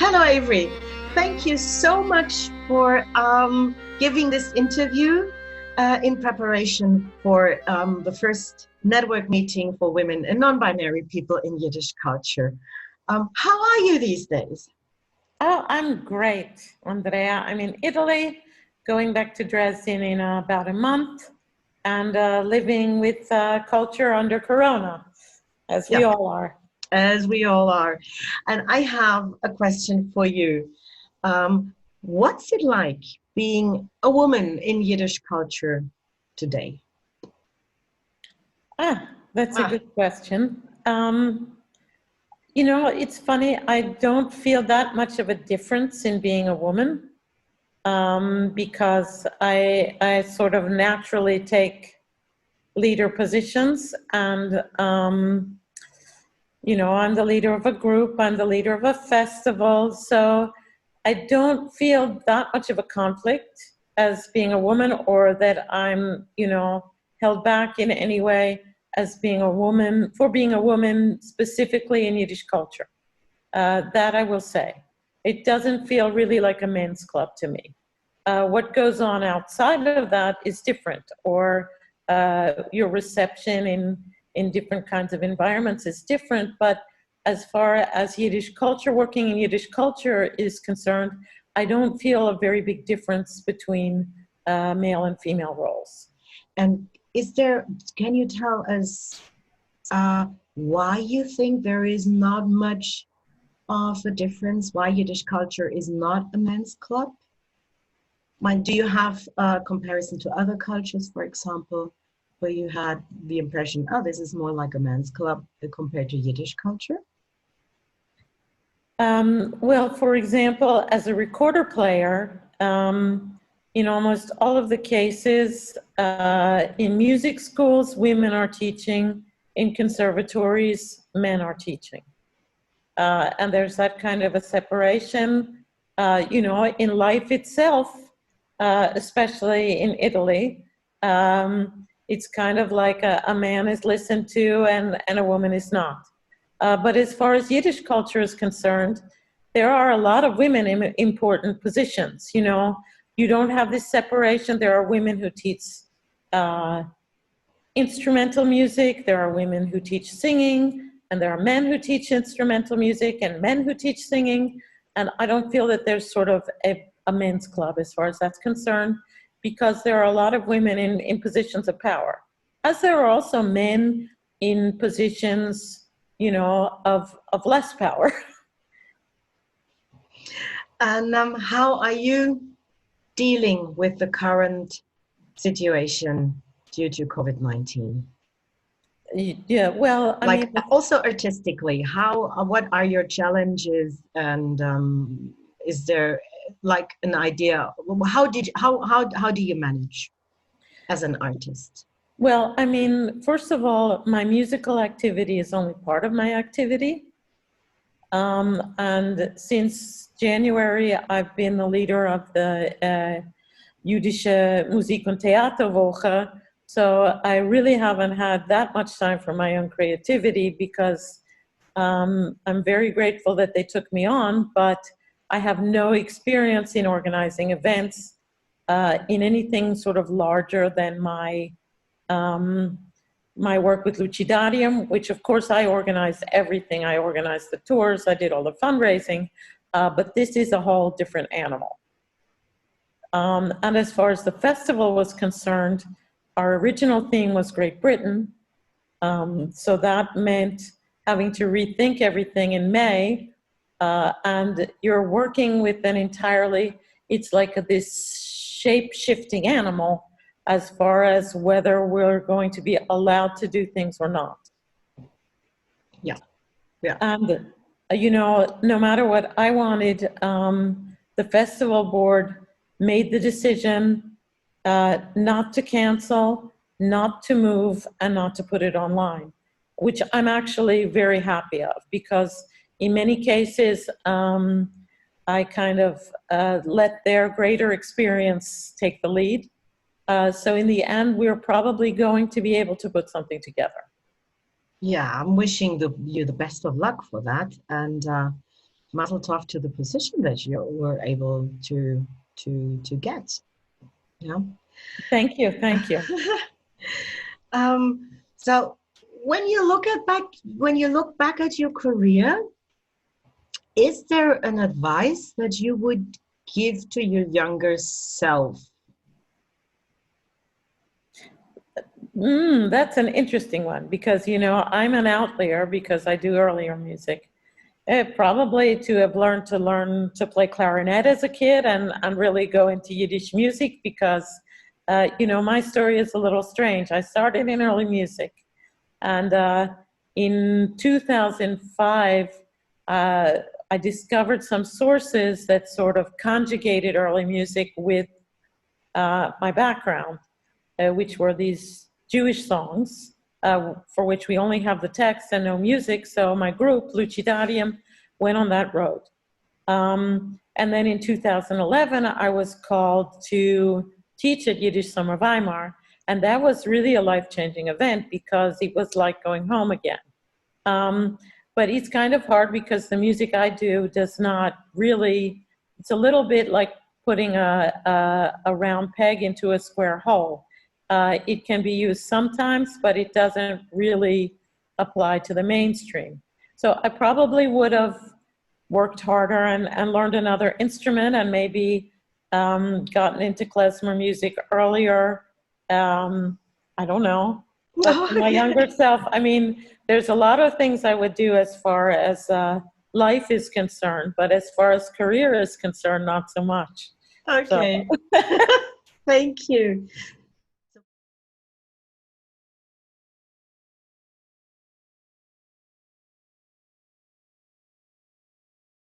Hello, Avery. Thank you so much for giving this interview in preparation for the first network meeting for women and non-binary people in Yiddish culture. How are you these days? Oh, I'm great, Andrea. I'm in Italy, going back to Dresden in about a month, and living with culture under Corona, as we all are. As we all are. And I have a question for you. What's it like being a woman in Yiddish culture today? That's a good question. You know, it's funny, I don't feel that much of a difference in being a woman because I sort of naturally take leader positions, and you know, I'm the leader of a group, I'm the leader of a festival, so I don't feel that much of a conflict as being a woman, or that I'm, you know, held back in any way as being a woman, for being a woman specifically in Yiddish culture. That I will say. It doesn't feel really like a men's club to me. What goes on outside of that is different, or your reception in different kinds of environments is different, but as far as Yiddish culture, working in Yiddish culture is concerned, I don't feel a very big difference between male and female roles. And can you tell us why you think there is not much of a difference, why Yiddish culture is not a men's club? Do you have a comparison to other cultures, for example, where you had the impression, oh, this is more like a men's club compared to Yiddish culture? Well, for example, as a recorder player, in almost all of the cases, in music schools, women are teaching. In conservatories, men are teaching. And there's that kind of a separation. You know, in life itself, especially in Italy, it's kind of like a man is listened to and a woman is not. But as far as Yiddish culture is concerned, there are a lot of women in important positions. You know, you don't have this separation. There are women who teach instrumental music. There are women who teach singing, and there are men who teach instrumental music and men who teach singing. And I don't feel that there's sort of a men's club as far as that's concerned, because there are a lot of women in positions of power, as there are also men in positions, you know, of less power. And how are you dealing with the current situation due to COVID-19? Yeah, well, I mean, also artistically, what are your challenges, and is there like an idea? How do you manage as an artist? Well, I mean, first of all, my musical activity is only part of my activity. And since January, I've been the leader of the Jüdische Woche. So I really haven't had that much time for my own creativity, because I'm very grateful that they took me on, but I have no experience in organizing events in anything sort of larger than my work with Lucidarium, which of course I organized everything. I organized the tours, I did all the fundraising, but this is a whole different animal. And as far as the festival was concerned, our original theme was Great Britain. So that meant having to rethink everything in May. And you're working with an entirely, it's like this shape-shifting animal as far as whether we're going to be allowed to do things or not. Yeah, yeah. And, you know, no matter what I wanted, the festival board made the decision not to cancel, not to move, and not to put it online, which I'm actually very happy of, because in many cases, I kind of let their greater experience take the lead. So in the end, we're probably going to be able to put something together. Yeah, I'm wishing you the best of luck for that. And mazel tov to the position that you were able to get. Yeah. Thank you. Thank you. So when you look back at your career, is there an advice that you would give to your younger self? That's an interesting one because, you know, I'm an outlier because I do earlier music. Probably to have learned to play clarinet as a kid and really go into Yiddish music because, you know, my story is a little strange. I started in early music, and in 2005, I discovered some sources that sort of conjugated early music with my background, which were these Jewish songs for which we only have the text and no music. So my group, Lucidarium, went on that road. And then in 2011, I was called to teach at Yiddish Summer Weimar. And that was really a life-changing event because it was like going home again. But it's kind of hard because the music I do does not really, it's a little bit like putting a round peg into a square hole. It can be used sometimes, but it doesn't really apply to the mainstream. So I probably would have worked harder and learned another instrument and maybe gotten into klezmer music earlier. I don't know. But for my younger self, I mean, there's a lot of things I would do as far as life is concerned, but as far as career is concerned, not so much. Okay. So. Thank you.